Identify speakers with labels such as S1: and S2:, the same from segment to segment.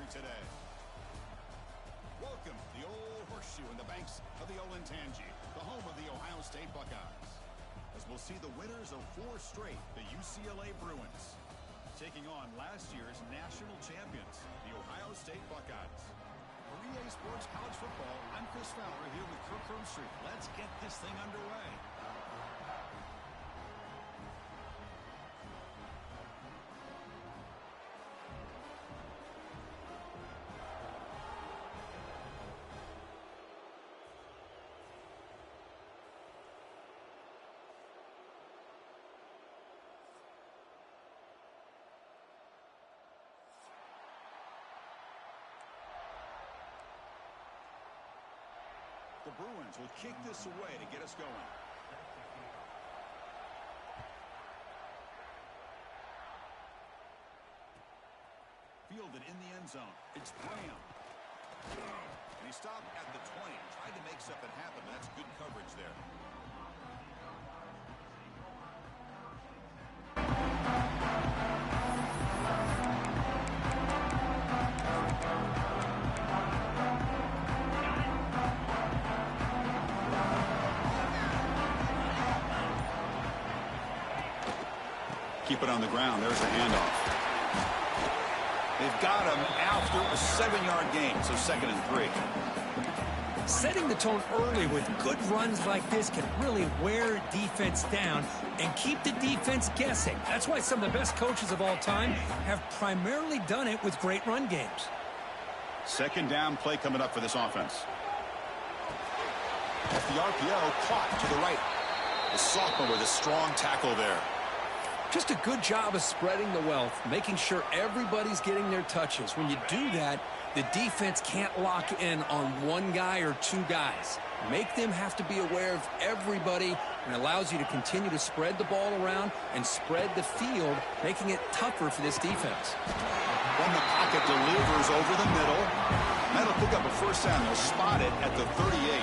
S1: today. Welcome to the old horseshoe in the banks of the Olentangy, the home of the Ohio State Buckeyes. As we'll see the winners of 4 straight, the UCLA Bruins, taking on last year's national champions, the Ohio State Buckeyes. For EA Sports College Football, I'm Chris Fowler here with Kirk Herbstreit. Let's get this thing underway. The Bruins will kick this away to get us going. Fielded in the end zone. It's Graham. And he stopped at the 20. Tried to make something happen, but that's good coverage there. Keep it on the ground. There's the handoff. They've got him after a 7-yard gain, so 2nd and 3.
S2: Setting the tone early with good runs like this can really wear defense down and keep the defense guessing. That's why some of the best coaches of all time have primarily done it with great run games.
S1: 2nd down play coming up for this offense. Off the RPO, caught to the right. The sophomore with a strong tackle there.
S2: Just a good job of spreading the wealth, making sure everybody's getting their touches. When you do that, the defense can't lock in on one guy or 2 guys. Make them have to be aware of everybody, and allows you to continue to spread the ball around and spread the field, making it tougher for this defense.
S1: From the pocket, delivers over the middle. That'll pick up a 1st down. They'll spot it at the 38.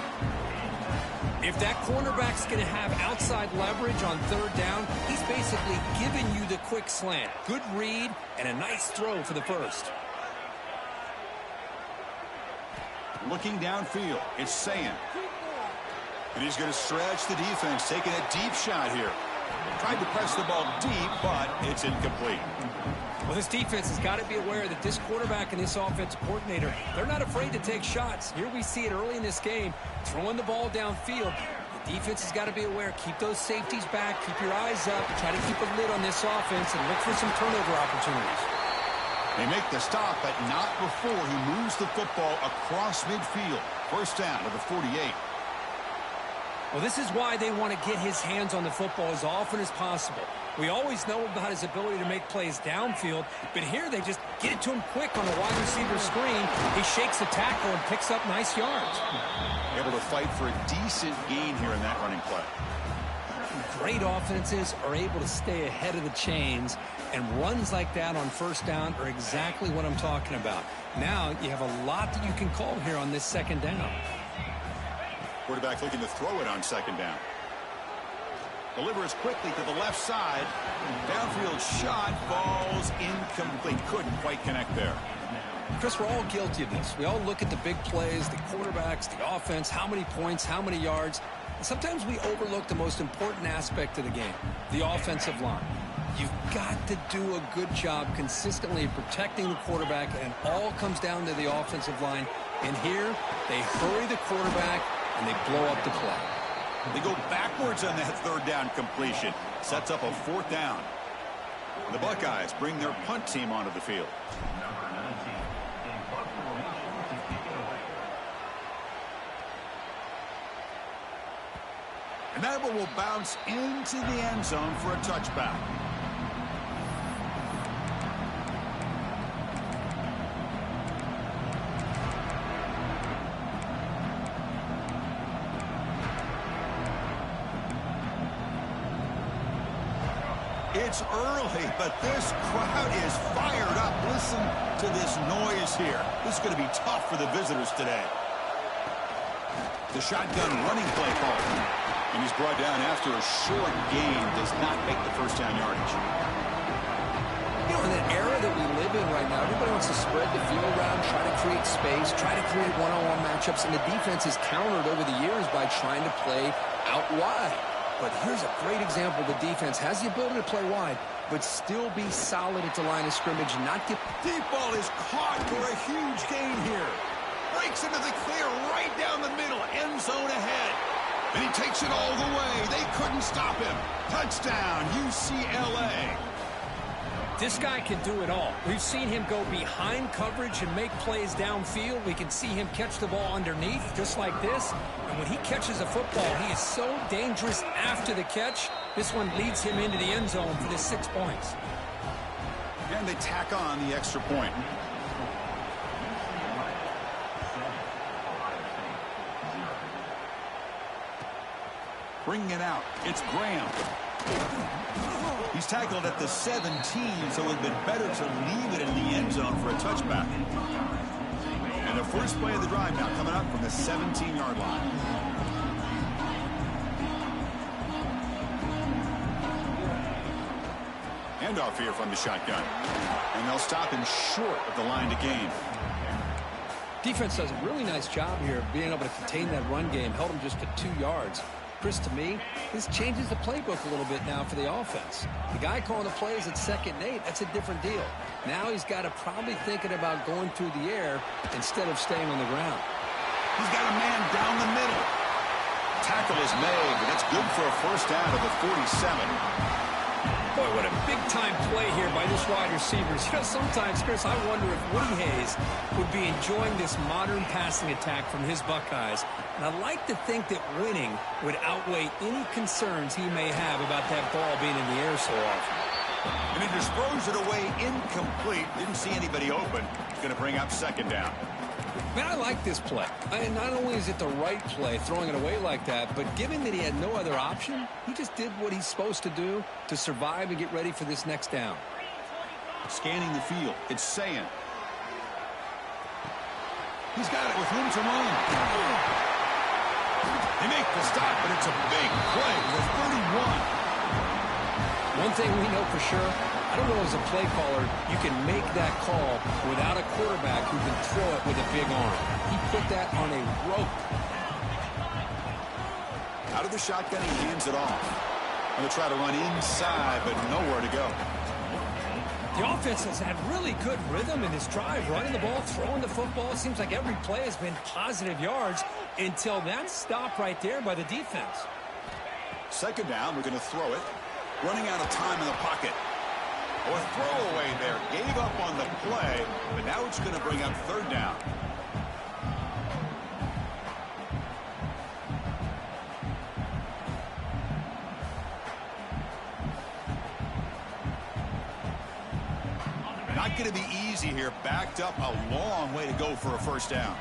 S2: If that cornerback's going to have outside leverage on 3rd down, he's basically giving you the quick slant. Good read and a nice throw for the 1st.
S1: Looking downfield, it's Sayin. And he's going to stretch the defense, taking a deep shot here. Tried to press the ball deep, but it's incomplete.
S2: Well, this defense has got to be aware that this quarterback and this offensive coordinator, they're not afraid to take shots. Here we see it early in this game, throwing the ball downfield. The defense has got to be aware. Keep those safeties back. Keep your eyes up. And try to keep a lid on this offense and look for some turnover opportunities.
S1: They make the stop, but not before he moves the football across midfield. 1st down to the 48.
S2: Well, this is why they want to get his hands on the football as often as possible. We always know about his ability to make plays downfield, but here they just get it to him quick on a wide receiver screen. He shakes the tackle and picks up nice yards.
S1: Able to fight for a decent gain here in that running play.
S2: Great offenses are able to stay ahead of the chains, and runs like that on 1st down are exactly what I'm talking about. Now you have a lot that you can call here on this 2nd down.
S1: Quarterback looking to throw it on 2nd down. Delivers quickly to the left side. Downfield shot falls incomplete. Couldn't quite connect there.
S2: Chris, we're all guilty of this. We all look at the big plays, the quarterbacks, the offense, how many points, how many yards. And sometimes we overlook the most important aspect of the game, the offensive line. You've got to do a good job consistently protecting the quarterback, and it all comes down to the offensive line. And here, they hurry the quarterback, and they blow up the play.
S1: They go backwards on that 3rd down completion. Sets up a 4th down. The Buckeyes bring their punt team onto the field. And that one will bounce into the end zone for a touchback. It's early, but this crowd is fired up. Listen to this noise here. This is going to be tough for the visitors today. The shotgun running play call. And he's brought down after a short gain. Does not make the 1st down yardage.
S2: You know, in the era that we live in right now, everybody wants to spread the field around, try to create space, try to create one-on-one matchups, and the defense has countered over the years by trying to play out wide. But here's a great example. The defense has the ability to play wide, but still be solid at the line of scrimmage and not get...
S1: Deep ball is caught for a huge gain here. Breaks into the clear right down the middle. End zone ahead. And he takes it all the way. They couldn't stop him. Touchdown, UCLA.
S3: This guy can do it all. We've seen him go behind coverage and make plays downfield. We can see him catch the ball underneath, just like this. And when he catches a football, he is so dangerous after the catch. This one leads him into the end zone for the 6 points.
S1: And they tack on the extra point. Bringing it out. It's Graham. He's tackled at the 17, so it would have been better to leave it in the end zone for a touchback. And the first play of the drive now coming up from the 17-yard line. Handoff here from the shotgun. And they'll stop him short of the line to gain.
S2: Defense does a really nice job here of being able to contain that run game. Held him just to 2 yards. Chris, to me, this changes the playbook a little bit now for the offense. The guy calling the plays at 2nd and 8, that's a different deal. Now he's got to probably thinking about going through the air instead of staying on the ground.
S1: He's got a man down the middle. Tackle is made, but that's good for a first down of the 47.
S3: Boy, what a big-time play here by this wide receivers. You know, sometimes, Chris, I wonder if Woody Hayes would be enjoying this modern passing attack from his Buckeyes. And I'd like to think that winning would outweigh any concerns he may have about that ball being in the air so often.
S1: And he just throws it away incomplete. Didn't see anybody open. Going to bring up 2nd down.
S2: Man, I like this play. And not only is it the right play, throwing it away like that, but given that he had no other option, he just did what he's supposed to do to survive and get ready for this next down.
S1: Scanning the field. It's Sayin. He's got it with room to run. They make the stop, but it's a big play with 31.
S2: One thing we know for sure, I don't know as a play caller, you can make that call without a quarterback who can throw it with a big arm. He put that on a rope.
S1: Out of the shotgun, he hands it off. Going to try to run inside, but nowhere to go.
S3: The offense has had really good rhythm in this drive, running the ball, throwing the football. It seems like every play has been positive yards until that stop right there by the defense.
S1: 2nd down, we're going to throw it. Running out of time in the pocket. Or throwaway there. Gave up on the play, but now it's going to bring up 3rd down. Not going to be easy here. Backed up a long way to go for a first down.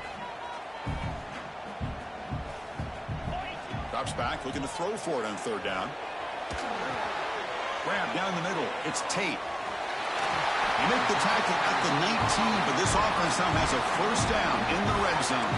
S1: Drops back, looking to throw for it on 3rd down. Grab down the middle. It's Tate. They make the tackle at the 19, but this offense now has a first down in the red zone.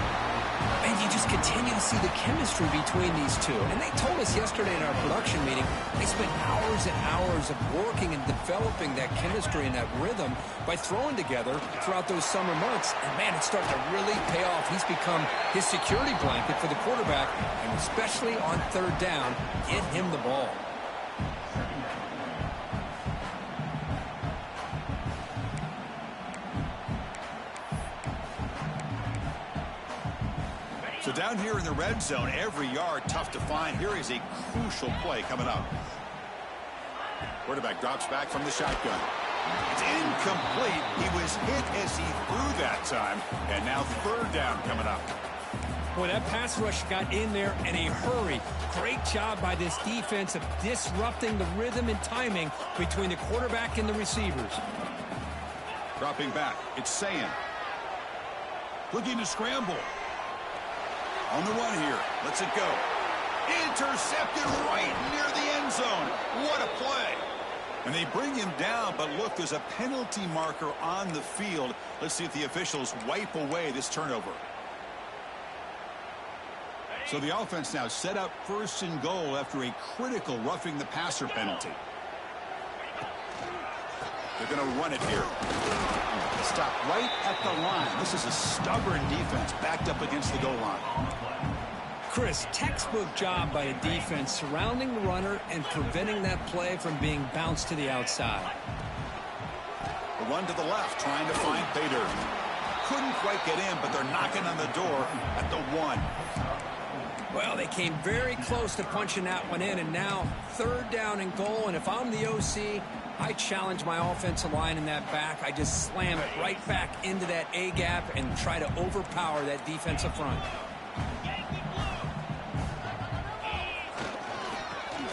S2: And you just continue to see the chemistry between these two. And they told us yesterday in our production meeting, they spent hours and hours of working and developing that chemistry and that rhythm by throwing together throughout those summer months. And, man, it's starting to really pay off. He's become his security blanket for the quarterback, and especially on 3rd down, get him the ball.
S1: So down here in the red zone, every yard tough to find. Here is a crucial play coming up. Quarterback drops back from the shotgun. It's incomplete. He was hit as he threw that time. And now 3rd down coming up.
S3: Boy, that pass rush got in there in a hurry. Great job by this defense of disrupting the rhythm and timing between the quarterback and the receivers.
S1: Dropping back. It's Sayin. Looking to scramble. On the run here. Lets it go. Intercepted right near the end zone. What a play. And they bring him down, but look, there's a penalty marker on the field. Let's see if the officials wipe away this turnover. So the offense now set up 1st and goal after a critical roughing the passer penalty. They're going to run it here. Stop right at the line. This is a stubborn defense backed up against the goal line.
S2: Chris, textbook job by a defense surrounding the runner and preventing that play from being bounced to the outside.
S1: A run to the left, trying to find Bader. Couldn't quite get in, but they're knocking on the door at the 1.
S2: Well, they came very close to punching that one in, and now 3rd down and goal. And if I'm the OC, I challenge my offensive line in that back. I just slam it right back into that A gap and try to overpower that defensive front.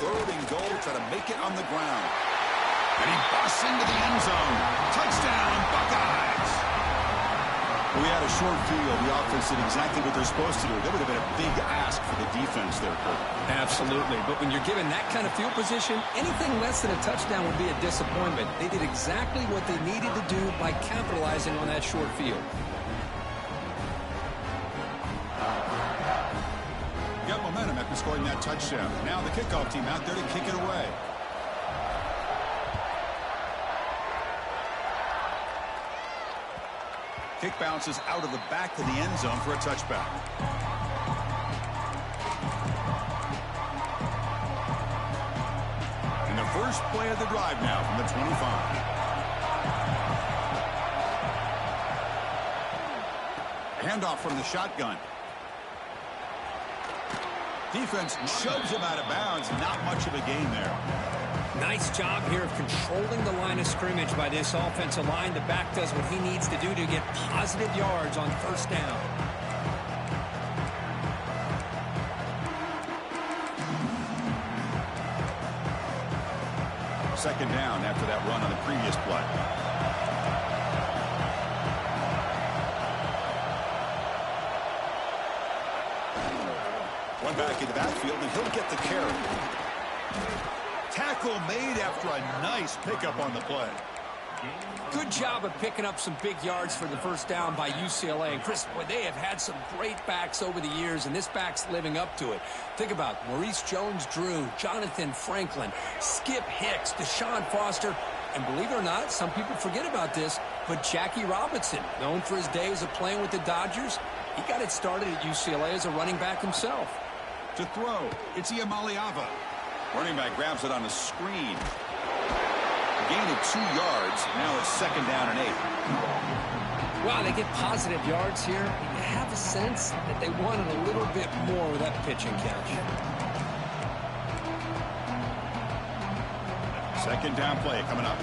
S1: 3rd and goal, try to make it on the ground. And he busts into the end zone. Touchdown, Buckeyes! We had a short field. The offense did exactly what they're supposed to do. That would have been a big ask for the defense there, Kurt.
S2: Absolutely. But when you're given that kind of field position, anything less than a touchdown would be a disappointment. They did exactly what they needed to do by capitalizing on that short field.
S1: Got momentum after scoring that touchdown. Now the kickoff team out there to kick it away. Kick bounces out of the back of the end zone for a touchback. And the first play of the drive now from the 25. Handoff from the shotgun. Defense shoves him out of bounds. Not much of a gain there.
S2: Nice job here of controlling the line of scrimmage by this offensive line. The back does what he needs to do to get positive yards on 1st down.
S1: Second down after that run on the previous play. One back in the backfield, and he'll get the carry. Tackle made after a nice pickup on the play.
S2: Good job of picking up some big yards for the 1st down by UCLA. And Chris, boy, they have had some great backs over the years, and this back's living up to it. Think about Maurice Jones-Drew, Jonathan Franklin, Skip Hicks, Deshaun Foster, and believe it or not, some people forget about this, but Jackie Robinson, known for his days of playing with the Dodgers, he got it started at UCLA as a running back himself.
S1: To throw, it's Iamaleava. Running back grabs it on a screen. A gain of 2 yards. Now it's 2nd down and 8.
S2: Wow, they get positive yards here. You have a sense that they wanted a little bit more with that pitch and catch.
S1: 2nd down play coming up.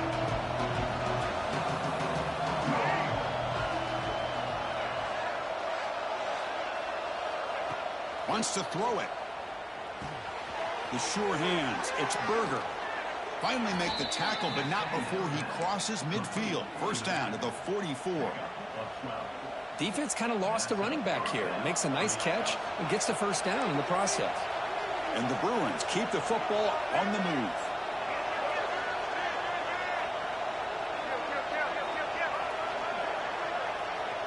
S1: Wants to throw it. The sure hands. It's Berger. Finally make the tackle, but not before he crosses midfield. 1st down to the 44.
S2: Defense kind of lost the running back here. Makes a nice catch and gets the 1st down in the process.
S1: And the Bruins keep the football on the move.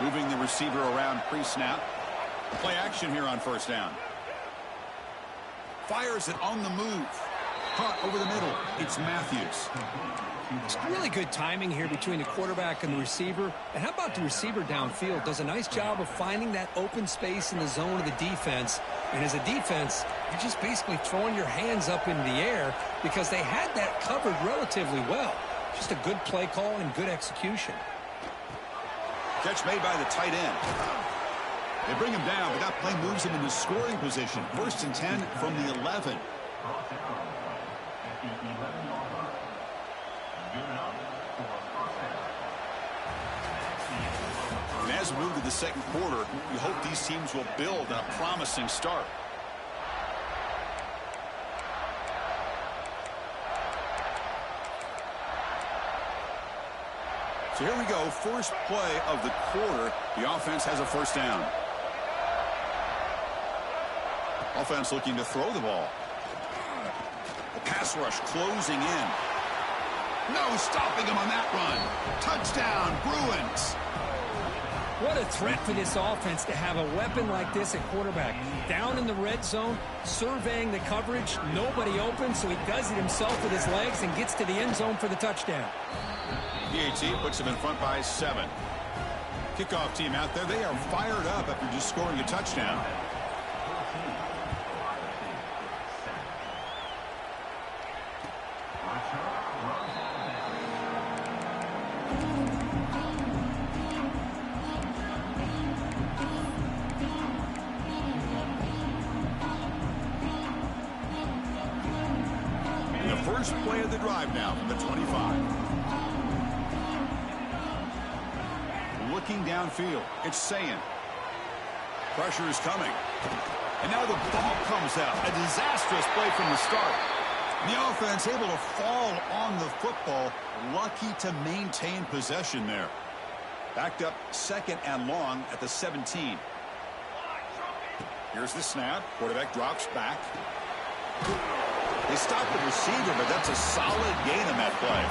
S1: Moving the receiver around pre-snap. Play action here on 1st down. Fires it on the move. Caught over the middle. It's Matthews.
S2: It's really good timing here between the quarterback and the receiver. And how about the receiver downfield? Does a nice job of finding that open space in the zone of the defense. And as a defense, you're just basically throwing your hands up in the air because they had that covered relatively well. Just a good play call and good execution.
S1: Catch made by the tight end. They bring him down, but that play moves him into scoring position. 1st and 10 from the 11. And as we move to the 2nd quarter, we hope these teams will build on a promising start. So here we go, first play of the quarter. The offense has a 1st down. Offense looking to throw the ball. The pass rush closing in. No stopping him on that run. Touchdown, Bruins.
S2: What a threat for this offense to have a weapon like this at quarterback. Down in the red zone, surveying the coverage, nobody open, so he does it himself with his legs and gets to the end zone for the touchdown.
S1: PAT puts them in front by 7. Kickoff team out there. They are fired up after just scoring a touchdown. First play of the drive now from the 25. Looking downfield. It's Sayin. Pressure is coming. And now the ball comes out. A disastrous play from the start. The offense able to fall on the football. Lucky to maintain possession there. Backed up 2nd and long at the 17. Here's the snap. Quarterback drops back. They stopped the receiver, but that's a solid gain on that play.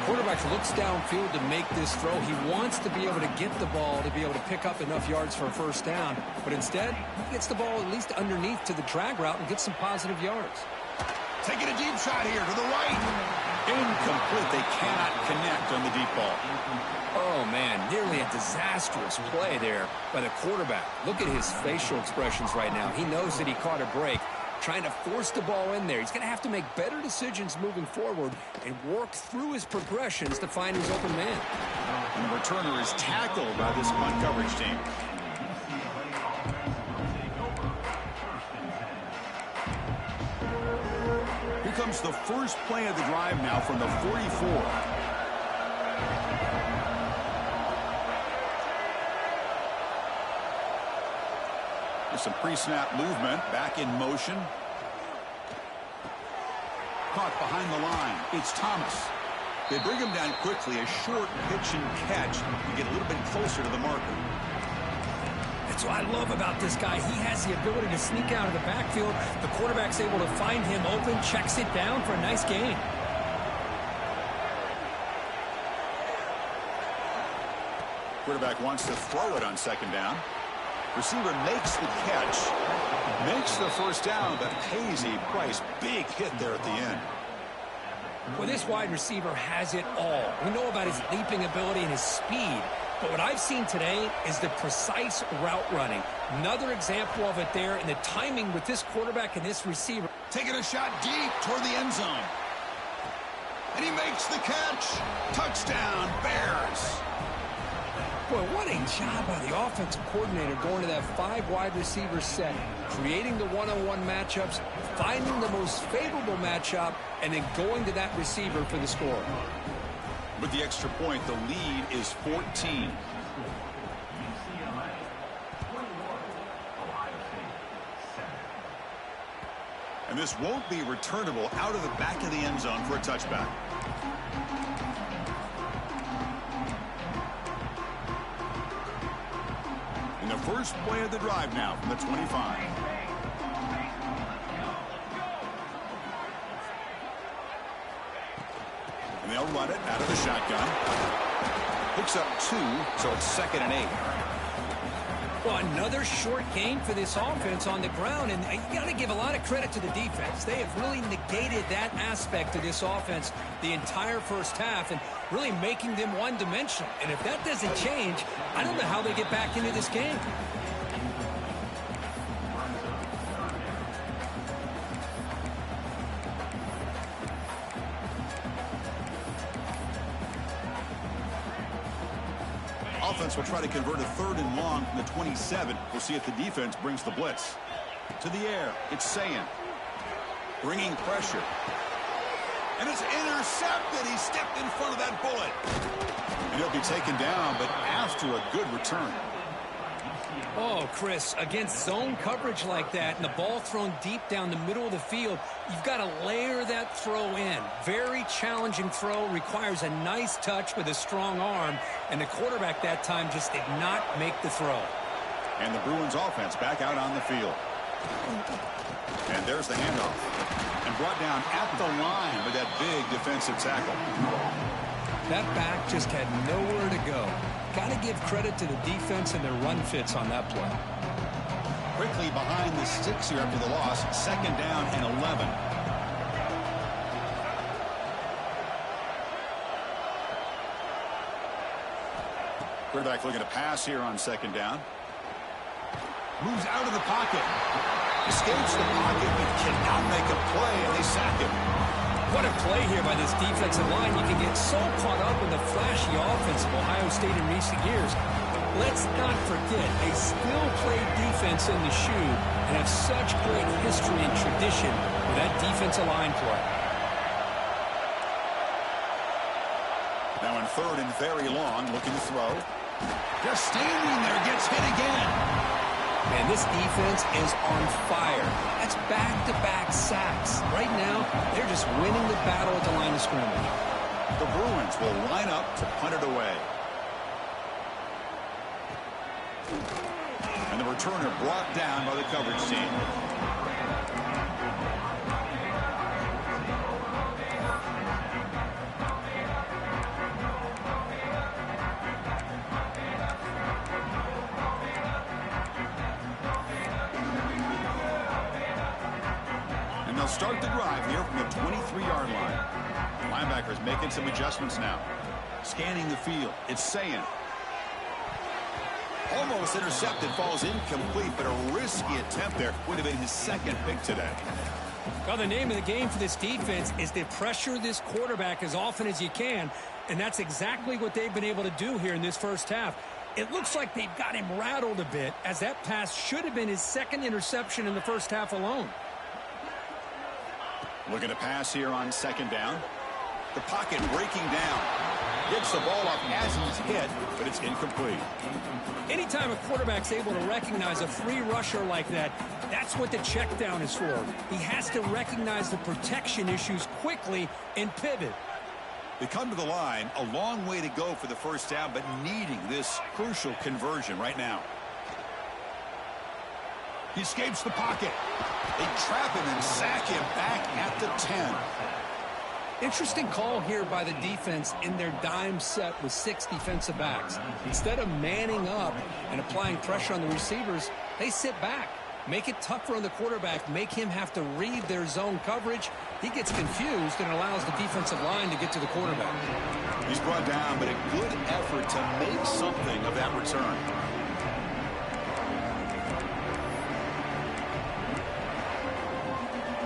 S2: Quarterback looks downfield to make this throw. He wants to be able to get the ball to be able to pick up enough yards for a first down. But instead, he gets the ball at least underneath to the drag route and gets some positive yards.
S1: Taking a deep shot here to the right. Incomplete. They cannot connect on the deep ball.
S2: Oh, man, nearly a disastrous play there by the quarterback. Look at his facial expressions right now. He knows that he caught a break. Trying to force the ball in there. He's going to have to make better decisions moving forward and work through his progressions to find his open man.
S1: And the returner is tackled by this punt coverage team. Here comes the first play of the drive now from the 44. Some pre-snap movement, back in motion. Caught behind the line. It's Thomas. They bring him down quickly. A short pitch and catch to get a little bit closer to the marker.
S2: That's what I love about this guy. He has the ability to sneak out of the backfield. The quarterback's able to find him open, checks it down for a nice gain.
S1: Quarterback wants to throw it on 2nd down. Receiver makes the catch, makes the first down, but pays a price. Big hit there at the end.
S2: Well, this wide receiver has it all. We know about his leaping ability and his speed, but what I've seen today is the precise route running. Another example of it there, and the timing with this quarterback and this receiver.
S1: Taking a shot deep toward the end zone. And he makes the catch. Touchdown, Bears.
S2: Boy, what a job by the offensive coordinator going to that 5 wide receiver set, creating the one-on-one matchups, finding the most favorable matchup, and then going to that receiver for the score.
S1: With the extra point, the lead is 14. And this won't be returnable out of the back of the end zone for a touchback. In the first play of the drive now from the 25. And they'll run it out of the shotgun. Picks up 2, so it's 2nd and 8.
S2: Well, another short gain for this offense on the ground, and you got to give a lot of credit to the defense. They have really negated that aspect of this offense the entire first half and really making them one-dimensional. And if that doesn't change, I don't know how they get back into this game.
S1: Offense will try to convert a 3rd and long from the 27. We'll see if the defense brings the blitz. To the air, it's Sayin. Bringing pressure. And it's intercepted. He stepped in front of that bullet. And he'll be taken down, but after a good return.
S2: Oh, Chris, against zone coverage like that and the ball thrown deep down the middle of the field, you've got to layer that throw in. Very challenging throw, requires a nice touch with a strong arm, and the quarterback that time just did not make the throw.
S1: And the Bruins offense back out on the field. And there's the handoff. And brought down at the line with that big defensive tackle.
S2: That back just had nowhere to go. Got to give credit to the defense and their run fits on that play.
S1: Quickly behind the sticks here after the loss. 2nd down and 11. Quarterback looking to pass here on second down. Moves out of the pocket. Escapes the pocket, but cannot make a play, and they sack him.
S3: What a play here by this defensive line. You can get so caught up in the flashy offense of Ohio State in recent years. Let's not forget, a skill-played defense in the shoe and have such great history and tradition with that defensive line play.
S1: Now in third and very long, looking to throw. Just standing there, gets hit again.
S2: Man, this defense is on fire. That's back-to-back sacks. Right now, they're just winning the battle at the line of scrimmage.
S1: The Bruins will line up to punt it away. And the returner brought down by the coverage team. And they'll start the drive here from the 23-yard line. Linebackers making some adjustments now. Scanning the field. It's Sayin. Almost intercepted, falls incomplete, but a risky attempt there. Would have been his second pick today.
S3: Well, the name of the game for this defense is to pressure this quarterback as often as you can, and that's exactly what they've been able to do here in this first half. It looks like they've got him rattled a bit, as that pass should have been his second interception in the first half alone.
S1: Looking to pass here on second down. The pocket breaking down. Gets the ball up as he's hit, but it's incomplete.
S3: Anytime a quarterback's able to recognize a free rusher like that, that's what the check down is for. He has to recognize the protection issues quickly and pivot.
S1: They come to the line, a long way to go for the first down, but needing this crucial conversion right now. He escapes the pocket. They trap him and sack him back at the 10.
S2: Interesting call here by the defense in their dime set with 6 defensive backs. Instead of manning up and applying pressure on the receivers, they sit back. Make it tougher on the quarterback. Make him have to read their zone coverage. He gets confused and allows the defensive line to get to the quarterback.
S1: He's brought down, but a good effort to make something of that return.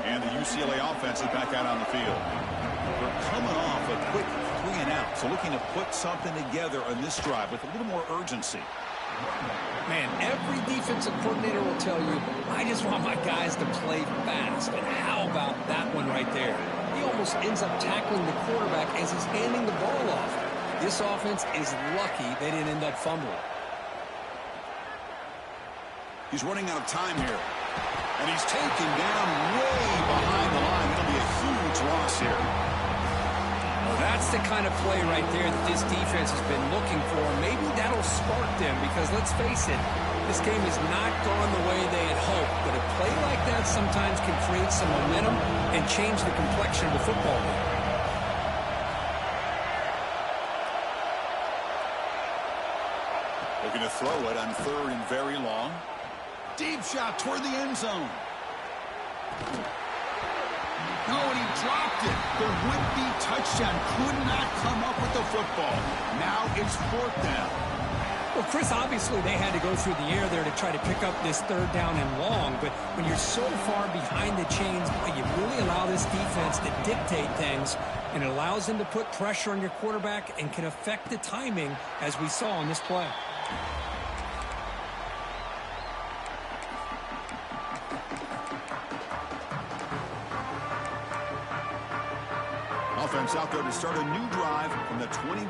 S1: And the UCLA offense is back out on the field. They're coming off a quick 3-and-out, so looking to put something together on this drive with a little more urgency.
S2: Man, every defensive coordinator will tell you, I just want my guys to play fast. And how about that one right there? He almost ends up tackling the quarterback as he's handing the ball off. This offense is lucky they didn't end up fumbling.
S1: He's running out of time here. And he's taken down way behind the line. It'll be a huge loss here.
S2: Well, that's the kind of play right there that this defense has been looking for. Maybe that'll spark them because, let's face it, this game has not gone the way they had hoped. But a play like that sometimes can create some momentum and change the complexion of the football game.
S1: Looking to throw it on third and very long. Deep shot toward the end zone. No, and he dropped it. The would-be touchdown could not come up with the football. Now it's fourth down.
S3: Well, Chris, obviously they had to go through the air there to try to pick up this third down and long, but when you're so far behind the chains, you really allow this defense to dictate things, and it allows them to put pressure on your quarterback and can affect the timing, as we saw on this play.
S1: Offense out there to start a new drive from the 21.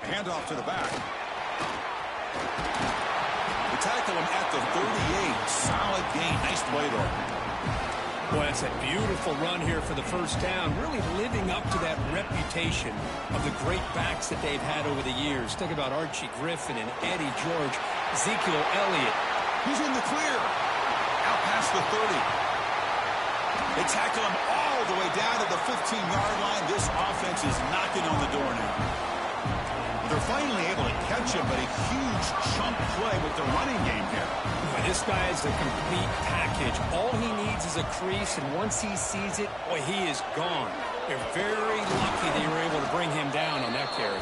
S1: Handoff to the back. They tackle him at the 38. Solid gain. Nice play there.
S3: Boy, that's a beautiful run here for the first down, really living up to that reputation of the great backs that they've had over the years. Think about Archie Griffin and Eddie George, Ezekiel Elliott.
S1: He's in the clear. Out past the 30. They tackle him all the way down to the 15-yard line. This offense is knocking on the door now. They're finally able to catch him, but a huge chunk play with the running game here.
S3: Boy, this guy is a complete package. All he needs is a crease, and once he sees it, boy, he is gone. They're very lucky they were able to bring him down on carry.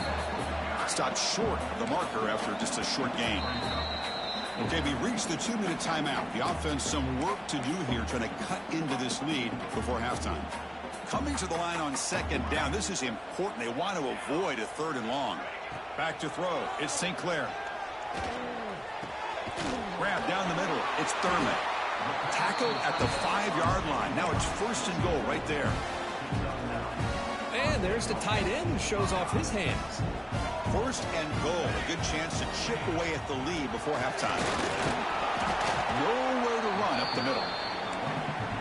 S1: Stopped short of the marker after just a short gain. Okay, we reached the 2-minute timeout. The offense some work to do here, trying to cut into this lead before halftime. Coming to the line on second down. This is important. They want to avoid a 3rd and long. Back to throw. It's St. Clair. Grab down the middle. It's Thurman. Tackled at the 5-yard line. Now it's 1st and goal right there.
S3: And there's the tight end who shows off his hands.
S1: 1st and goal. A good chance to chip away at the lead before halftime. Nowhere to run up the middle.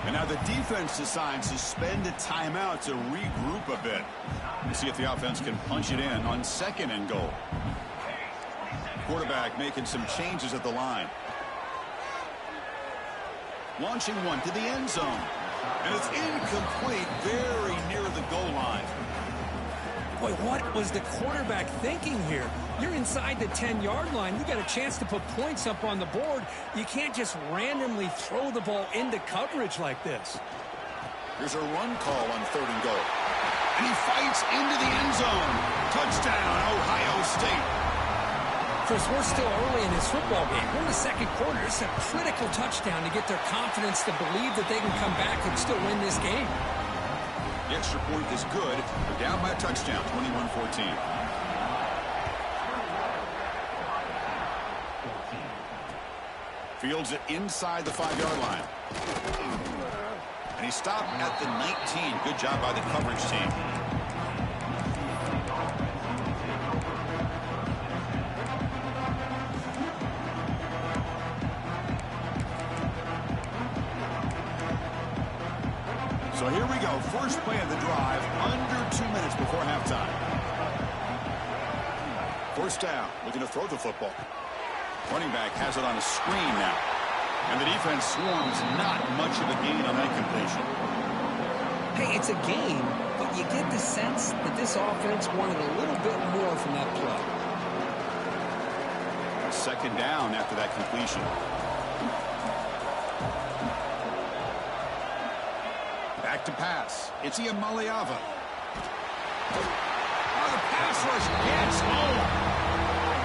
S1: And now the defense decides to spend a timeout to regroup a bit. We'll see if the offense can punch it in on 2nd and goal. Quarterback making some changes at the line. Launching one to the end zone. And it's incomplete, very near the goal line.
S3: Boy, what was the quarterback thinking here? You're inside the 10-yard line. You got a chance to put points up on the board. You can't just randomly throw the ball into coverage like this.
S1: Here's a run call on 3rd and goal. And he fights into the end zone. Touchdown, Ohio State.
S3: Chris, we're still early in this football game. We're in the 2nd quarter. It's a critical touchdown to get their confidence to believe that they can come back and still win this game.
S1: The extra point is good. They're down by a touchdown, 21-14. Fields it inside the 5-yard line. And he stopped at the 19. Good job by the coverage team. So here we go. First play of the drive, under 2 minutes before halftime. 1st down, looking to throw the football. Running back has it on a screen now. And the defense swarms, not much of a gain on that completion.
S3: Hey, it's a game, but you get the sense that this offense wanted a little bit more from that play.
S1: 2nd down after that completion. Back to pass. It's Iamaleava. Oh, the pass rush gets home.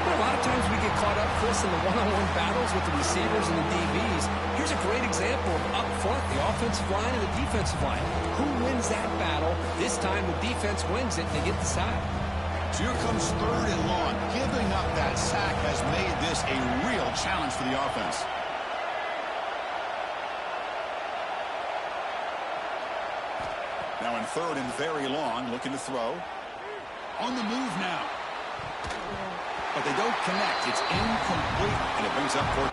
S3: Well, a lot of times we get caught up, Chris, in the one-on-one battles with the receivers and the DBs. Here's a great example of up front, the offensive line and the defensive line. Who wins that battle? This time the defense wins it and they get the sack.
S1: So here comes 3rd and long. Giving up that sack has made this a real challenge for the offense. Now in 3rd and very long, looking to throw. On the move now. But they don't connect. It's incomplete, and it brings up 4th.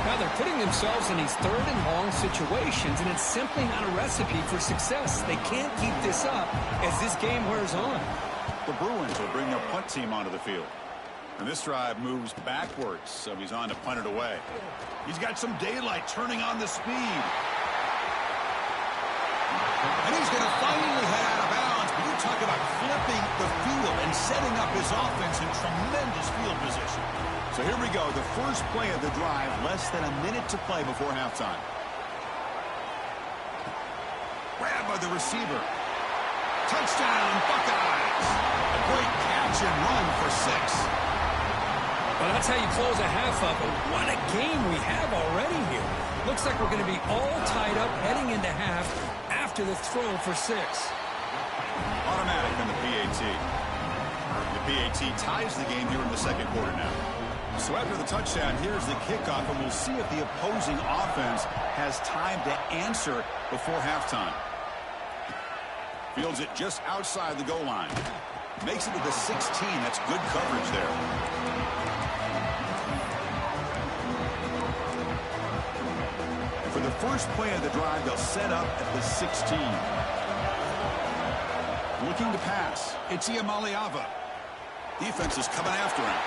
S3: Now they're putting themselves in these 3rd and long situations, and it's simply not a recipe for success. They can't keep this up as this game wears on.
S1: The Bruins will bring their punt team onto the field. And this drive moves backwards, so he's on to punt it away. He's got some daylight turning on the speed. And he's going to finally head out of bounds, but you talk about flipping the field and setting up his offense in tremendous field position. So here we go, the first play of the drive, less than a minute to play before halftime. Grabbed by the receiver. Touchdown, Buckeyes! A great catch and run for 6.
S3: Well, that's how you close a half up. What a game we have already here. Looks like we're going to be all tied up heading into half after the throw for 6.
S1: Automatic on the PAT. The PAT ties the game here in the 2nd quarter now. So after the touchdown, here's the kickoff, and we'll see if the opposing offense has time to answer before halftime. Fields it just outside the goal line. Makes it to the 16. That's good coverage there. For the first play of the drive, they'll set up at the 16. Looking to pass. It's Iamaleava. Defense is coming after him.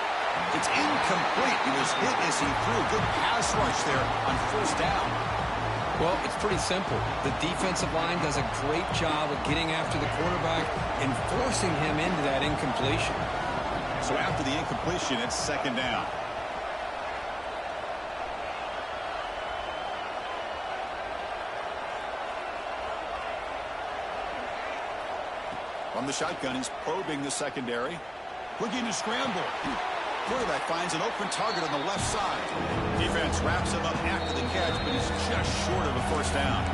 S1: It's incomplete. He was hit as he threw a good pass rush there on first down.
S2: Well, it's pretty simple. The defensive line does a great job of getting after the quarterback and forcing him into that incompletion.
S1: So after the incompletion, it's second down. From the shotgun, he's probing the secondary. Looking to scramble. Quarterback finds an open target on the left side. Defense wraps him up after the catch, but he's just short of a first down.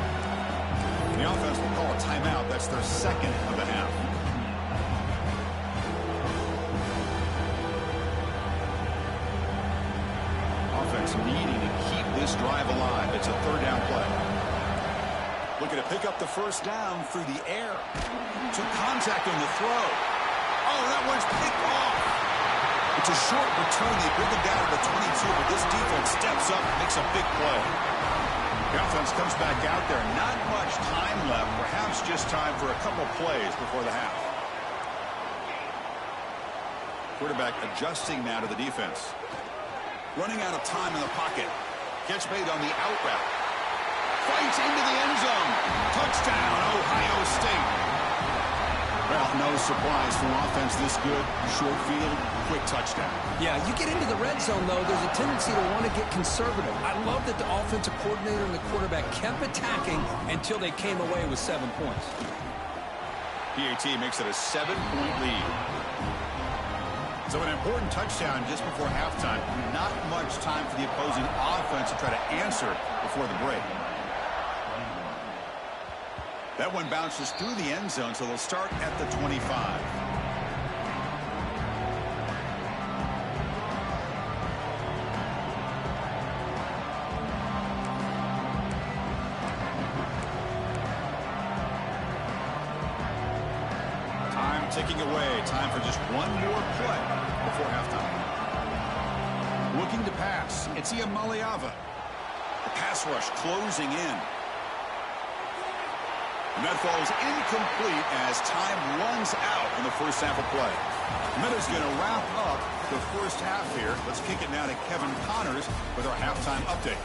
S1: The offense will call a timeout. That's their second of the half. Offense needing to keep this drive alive. It's a third down play. Looking to pick up the first down through the air. Took contact on the throw. Oh, that one's picked off. It's a short return. They bring him down to the 22, but this defense steps up and makes a big play. The offense comes back out there. Not much time left. Perhaps just time for a couple plays before the half. Quarterback adjusting now to the defense. Running out of time in the pocket. Catch made on the out route. Fights into the end zone. Touchdown, Ohio State. Well, no surprise from offense this good. Short field, quick touchdown.
S2: Yeah, you get into the red zone, though, there's a tendency to want to get conservative. I love that the offensive coordinator and the quarterback kept attacking until they came away with 7 points.
S1: PAT makes it a 7-point lead. So an important touchdown just before halftime. Not much time for the opposing offense to try to answer before the break. That one bounces through the end zone, so they'll start at the 25. Time ticking away. Time for just one more play before halftime. Looking to pass. It's Iamaleava. The pass rush closing in. And that falls incomplete as time runs out in the first half of play. Minutes going to wrap up the first half here. Let's kick it now to Kevin Connors with our halftime update.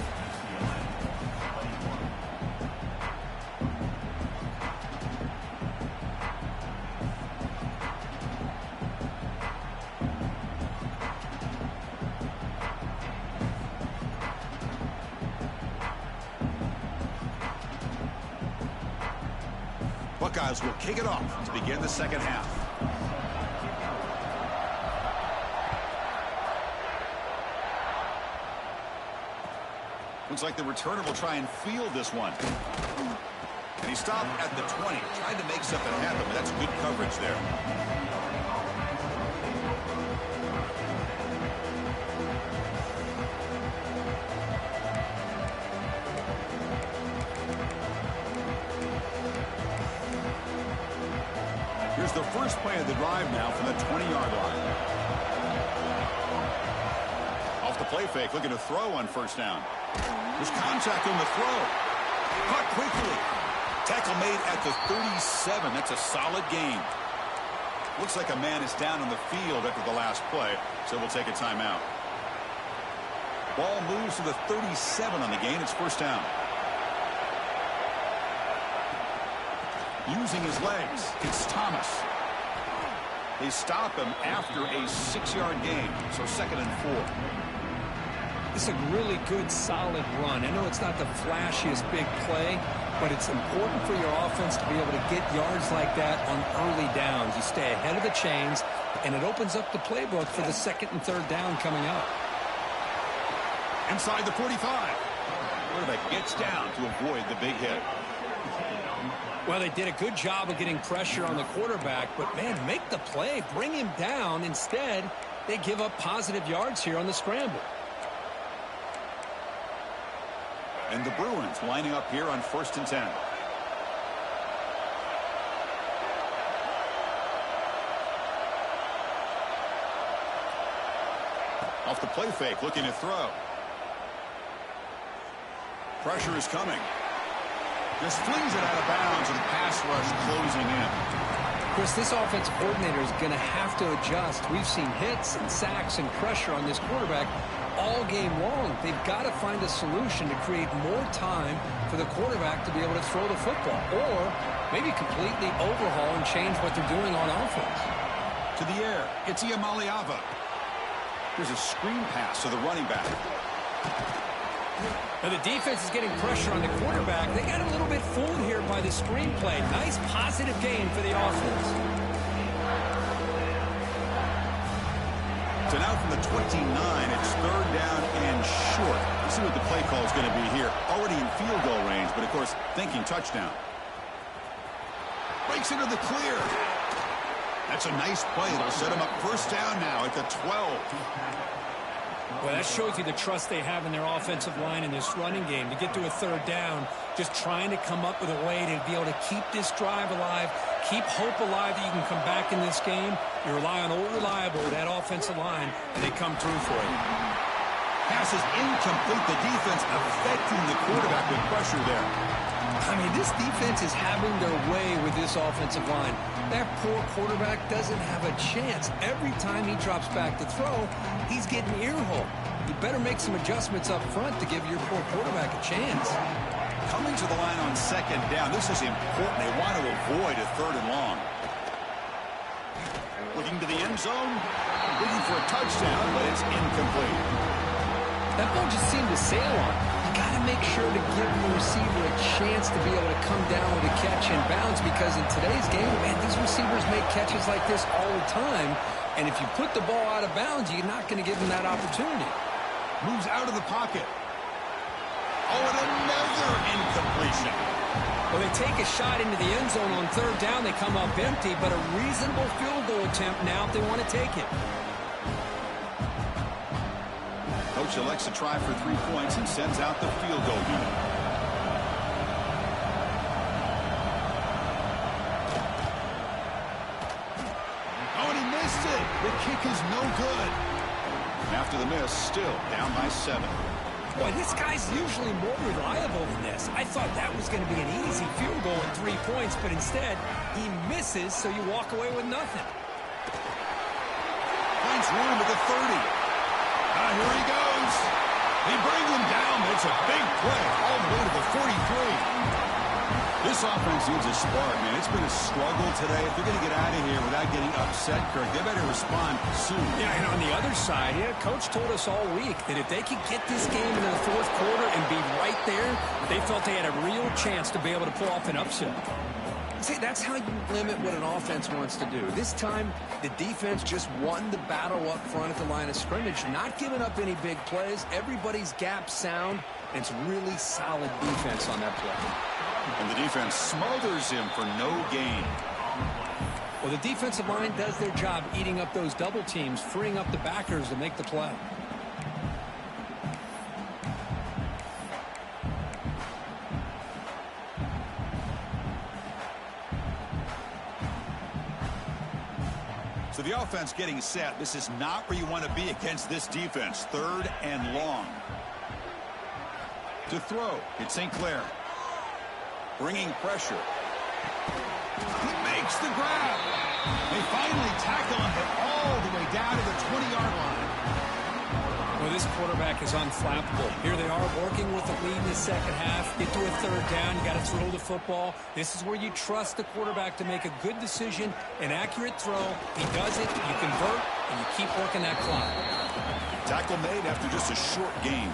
S1: Buckeyes will kick it off to begin the second half. Looks like the returner will try and field this one. And he stopped at the 20, trying to make something happen, but that's good coverage there. Here's the first play of the drive now from the 20-yard line. Off the play fake, looking to throw on first down. There's contact on the throw. Caught quickly. Tackle made at the 37. That's a solid gain. Looks like a man is down on the field after the last play, so we'll take a timeout. Ball moves to the 37 on the gain. It's first down. Using his legs, it's Thomas. They stop him after a 6-yard gain, so 2nd and 4.
S2: It's a really good, solid run. I know it's not the flashiest big play, but it's important for your offense to be able to get yards like that on early downs. You stay ahead of the chains, and it opens up the playbook for the 2nd and 3rd down coming up.
S1: Inside the 45. Quarterback gets down to avoid the big hit.
S2: Well, they did a good job of getting pressure on the quarterback, but, man, make the play. Bring him down. Instead, they give up positive yards here on the scramble.
S1: And the Bruins lining up here on 1st and 10. Off the play fake, looking to throw. Pressure is coming. Just flings it out of bounds, and the pass rush closing in.
S2: Chris, this offensive coordinator is going to have to adjust. We've seen hits and sacks and pressure on this quarterback all game long. They've got to find a solution to create more time for the quarterback to be able to throw the football, or maybe completely overhaul and change what they're doing on offense.
S1: To the air, it's Iamaleava. Here's a screen pass to the running back.
S3: Now the defense is getting pressure on the quarterback. They got a little bit fooled here by the screenplay. Nice positive gain for the offense.
S1: So now from the 29, it's third down and short. Let's see what the play call is going to be here. Already in field goal range, but of course thinking touchdown. Breaks into the clear. That's a nice play. It'll set him up first down now at the 12.
S3: Well, that shows you the trust they have in their offensive line in this running game. To get to a third down, just trying to come up with a way to be able to keep this drive alive, keep hope alive that you can come back in this game. You rely on old reliable, that offensive line, and they come through for you.
S1: Pass is incomplete. The defense affecting the quarterback with pressure there.
S2: I mean, this defense is having their way with this offensive line. That poor quarterback doesn't have a chance. Every time he drops back to throw, he's getting earholed. You better make some adjustments up front to give your poor quarterback a chance.
S1: Coming to the line on second down. This is important. They want to avoid a third and long. Looking to the end zone. Looking for a touchdown, but it's incomplete.
S2: That ball just seemed to sail on. You got to make sure to give the receiver a chance to be able to come down with a catch in bounds, because in today's game, man, these receivers make catches like this all the time. And if you put the ball out of bounds, you're not going to give them that opportunity.
S1: Moves out of the pocket. Oh, and another incompletion.
S3: Well, they take a shot into the end zone on third down. They come up empty, but a reasonable field goal attempt now if they want to take it.
S1: Coach elects to try for 3 points and sends out the field goal unit. Oh, and he missed it. The kick is no good. After the miss, still down by 7.
S3: Boy, this guy's usually more reliable than this. I thought that was going to be an easy field goal at 3 points, but instead, he misses, so you walk away with nothing.
S1: Finds room at the 30. Here he goes. He brings him down, but it's a big play all the way to the 43. This offense needs a spark, man. It's been a struggle today. If they're going to get out of here without getting upset, Kirk, they better respond soon.
S3: Yeah, and on the other side, Coach told us all week that if they could get this game into the fourth quarter and be right there, they felt they had a real chance to be able to pull off an upset.
S2: See, that's how you limit what an offense wants to do. This time, the defense just won the battle up front at the line of scrimmage, not giving up any big plays. Everybody's gap sound, and it's really solid defense on that play.
S1: And the defense smothers him for no gain.
S2: Well, the defensive line does their job eating up those double teams, freeing up the backers to make the play.
S1: So the offense getting set. This is not where you want to be against this defense. Third and long. To throw, it's St. Clair. Bringing pressure. He makes the grab. They finally tackle him, but all the way down to the 20-yard line.
S3: Well, this quarterback is unflappable. Here they are working with the lead in the second half. Get to a third down. You got to throw the football. This is where you trust the quarterback to make a good decision, an accurate throw. He does it, you convert, and you keep working that clock.
S1: Tackle made after just a short gain.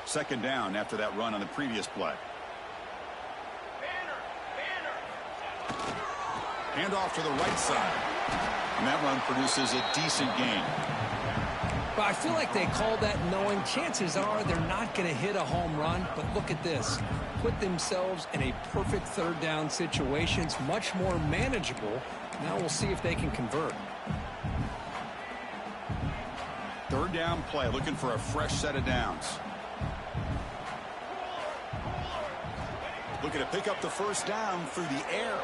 S1: Second down after that run on the previous play. Hand off to the right side. And that run produces a decent gain.
S2: But I feel like they called that knowing chances are they're not going to hit a home run. But look at this. Put themselves in a perfect third down situation. It's much more manageable. Now we'll see if they can convert.
S1: Third down play, looking for a fresh set of downs. Looking to pick up the first down through the air.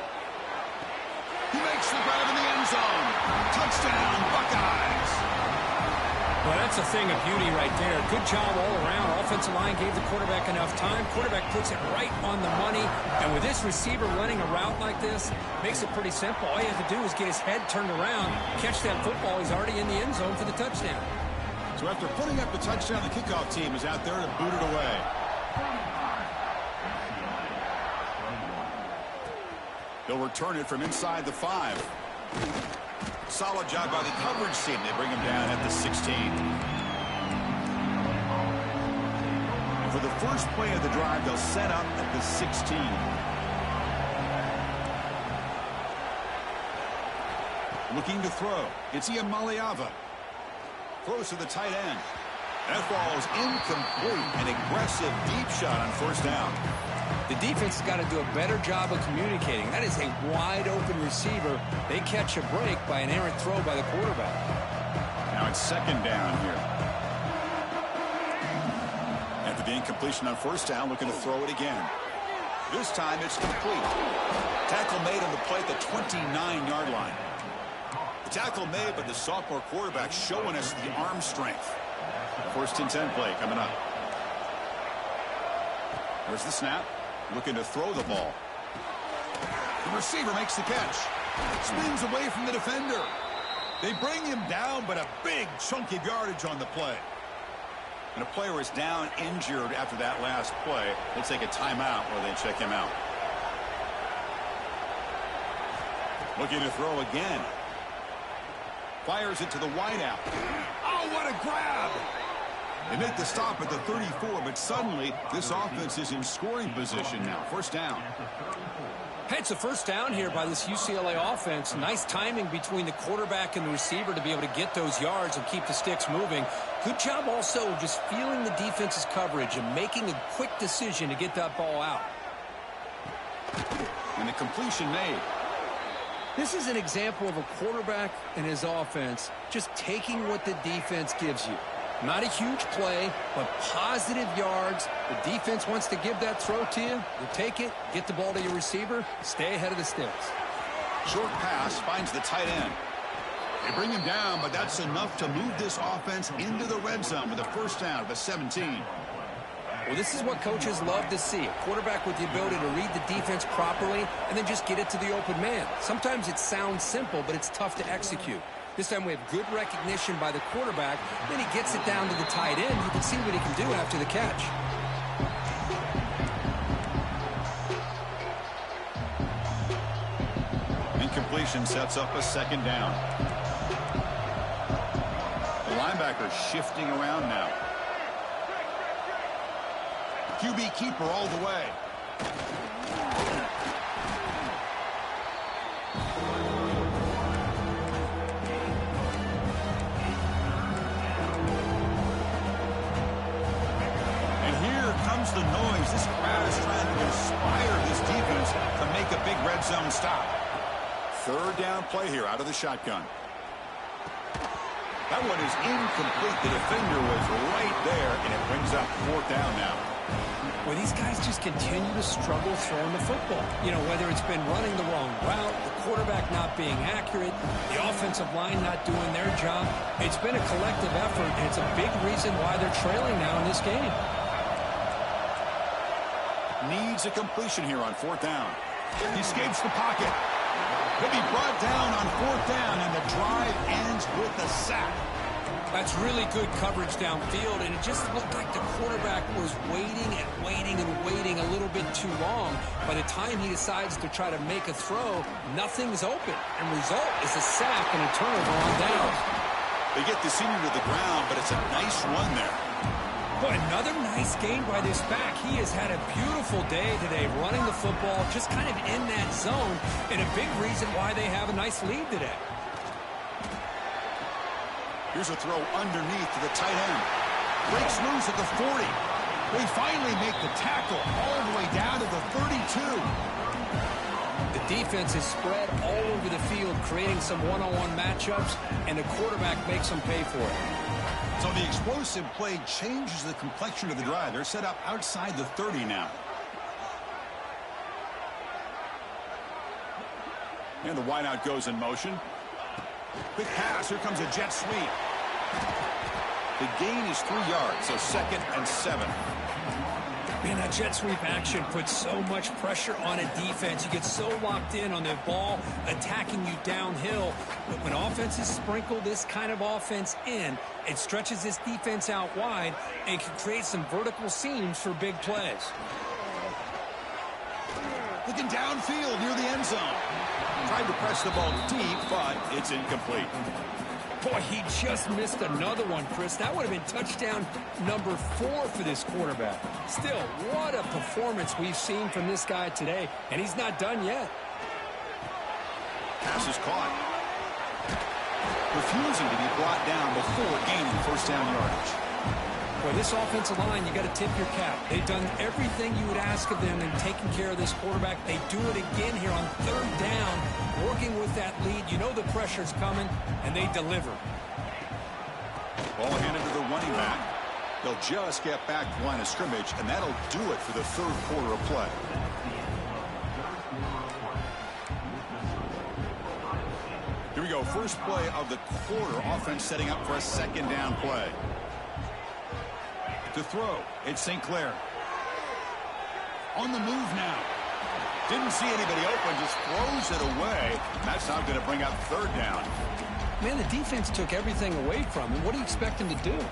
S1: He makes the grab in the end zone. Touchdown, Buckeyes.
S3: Well, that's a thing of beauty right there. Good job all around. Offensive line gave the quarterback enough time. Quarterback puts it right on the money. And with this receiver running a route like this, makes it pretty simple. All you have to do is get his head turned around, catch that football. He's already in the end zone for the touchdown.
S1: So after putting up the touchdown, the kickoff team is out there to boot it away. They'll return it from inside the 5. Solid job by the coverage team. They bring him down at the 16. And for the first play of the drive, they'll set up at the 16. Looking to throw. It's Iamaleava. Throws to the tight end. That ball is incomplete. An aggressive deep shot on first down.
S2: The defense has got to do a better job of communicating. That is a wide-open receiver. They catch a break by an errant throw by the quarterback.
S1: Now it's second down here. After the incompletion on first down, looking to throw it again. This time it's complete. Tackle made on the play at the 29-yard line. The tackle made, but the sophomore quarterback showing us the arm strength. First and 10 play coming up. There's the snap. Looking to throw the ball. The receiver makes the catch. Spins away from the defender. They bring him down, but a big chunk of yardage on the play. And a player is down injured after that last play. They'll take a timeout while they check him out. Looking to throw again. Fires it to the wideout. Oh, what a grab! They make the stop at the 34, but suddenly this offense is in scoring position now. First down.
S2: Hey, it's a first down here by this UCLA offense. Nice timing between the quarterback and the receiver to be able to get those yards and keep the sticks moving. Good job also of just feeling the defense's coverage and making a quick decision to get that ball out.
S1: And the completion made.
S2: This is an example of a quarterback and his offense just taking what the defense gives you. Not a huge play, but positive yards. The defense wants to give that throw to you. You take it, get the ball to your receiver, stay ahead of the sticks.
S1: Short pass finds the tight end. They bring him down, but that's enough to move this offense into the red zone with a first down at the 17.
S2: Well, this is what coaches love to see. A quarterback with the ability to read the defense properly and then just get it to the open man. Sometimes it sounds simple, but it's tough to execute. This time we have good recognition by the quarterback. Then he gets it down to the tight end. You can see what he can do after the catch.
S1: Incompletion sets up a second down. The linebacker shifting around now. QB keeper all the way. The noise. This crowd is trying to inspire this defense to make a big red zone stop. Third down play here out of the shotgun. That one is incomplete. The defender was right there, and it brings up fourth down now.
S2: Well, these guys just continue to struggle throwing the football. You know, whether it's been running the wrong route, the quarterback not being accurate, the offensive line not doing their job. It's been a collective effort, and it's a big reason why they're trailing now in this game.
S1: Needs a completion here on fourth down. He escapes the pocket. He'll be brought down on fourth down, and the drive ends with a sack.
S2: That's really good coverage downfield, and it just looked like the quarterback was waiting and waiting and waiting a little bit too long. By the time he decides to try to make a throw, nothing's open, and result is a sack and a turnover on downs.
S1: They get the senior to the ground, but it's a nice run there.
S2: Boy, another nice game by this back. He has had a beautiful day today running the football, just kind of in that zone, and a big reason why they have a nice lead today.
S1: Here's a throw underneath to the tight end. Breaks loose at the 40. They finally make the tackle all the way down to the 32.
S2: The defense is spread all over the field, creating some one-on-one matchups, and the quarterback makes them pay for it.
S1: So the explosive play changes the complexion of the drive. They're set up outside the 30 now. And the wideout goes in motion. Quick pass. Here comes a jet sweep. The gain is 3 yards, so 2nd and 7.
S3: Man, that jet sweep action puts so much pressure on a defense. You get so locked in on the ball attacking you downhill. But when offenses sprinkle this kind of offense in, it stretches this defense out wide and can create some vertical seams for big plays.
S1: Looking downfield near the end zone. Tried to press the ball deep, but it's incomplete.
S3: Boy, he just missed another one, Chris. That would have been touchdown number 4 for this quarterback. Still, what a performance we've seen from this guy today, and he's not done yet.
S1: Pass is caught. Refusing to be brought down before gaining first down yardage.
S3: Boy, this offensive line, you got to tip your cap. They've done everything you would ask of them in taking care of this quarterback. They do it again here on 3rd down, working with that lead. You know the pressure's coming, and they deliver.
S1: Ball handed to the running back. They'll just get back to line of scrimmage, and that'll do it for the 3rd quarter of play. Here we go. First play of the quarter. Offense setting up for a 2nd down play. To throw, it's St. Clair. On the move now. Didn't see anybody open, just throws it away. That's not going to bring up 3rd down.
S2: Man, the defense took everything away from him. What do you expect him to do?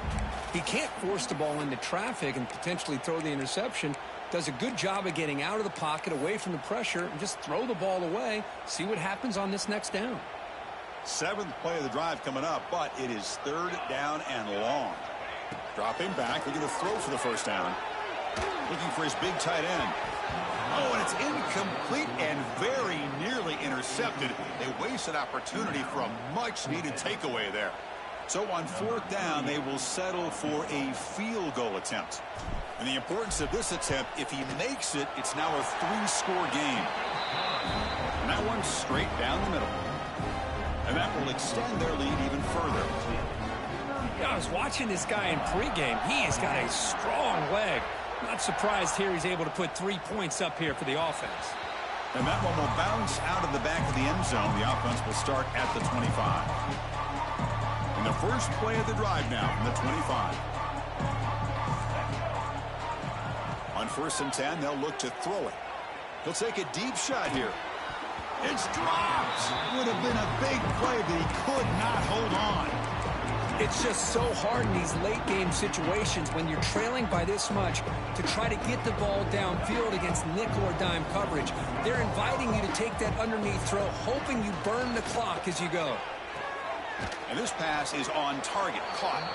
S2: He can't force the ball into traffic and potentially throw the interception. Does a good job of getting out of the pocket, away from the pressure, and just throw the ball away. See what happens on this next down.
S1: 7th play of the drive coming up, but it is 3rd down and long. Dropping back, looking to throw for the first down. Looking for his big tight end. Oh, and it's incomplete and very nearly intercepted. They wasted opportunity for a much-needed takeaway there. So on 4th down, they will settle for a field goal attempt. And the importance of this attempt, if he makes it, it's now a 3-score game. And that one straight down the middle. And that will extend their lead even further.
S3: Yeah, I was watching this guy in pregame. He has got a strong leg. Not surprised here he's able to put 3 points up here for the offense.
S1: And that one will bounce out of the back of the end zone. The offense will start at the 25. And the first play of the drive now from the 25. On 1st and 10, they'll look to throw it. He'll take a deep shot here. It's dropped. Would have been a big play, but he could not hold on.
S3: It's just so hard in these late-game situations when you're trailing by this much to try to get the ball downfield against nickel or dime coverage. They're inviting you to take that underneath throw, hoping you burn the clock as you go.
S1: And this pass is on target, caught.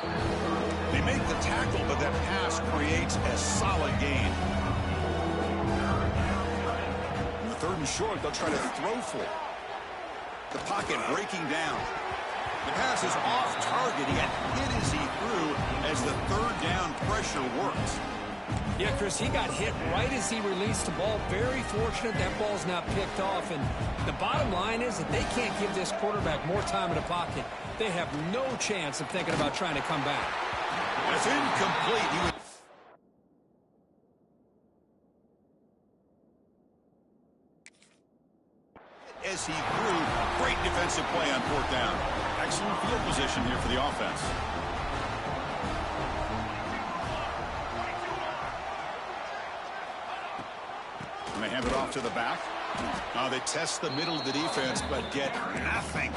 S1: They make the tackle, but that pass creates a solid gain. In the 3rd and short, they'll try to throw for it. The pocket breaking down. The pass is off target. He got hit as he threw as the 3rd down pressure works.
S3: Yeah, Chris, he got hit right as he released the ball. Very fortunate that ball's not picked off. And the bottom line is that they can't give this quarterback more time in the pocket. They have no chance of thinking about trying to come back.
S1: It's incomplete. As he threw, great defensive play on 4th down. Excellent field position here for the offense. And they hand it off to the back. Now they test the middle of the defense, but get nothing.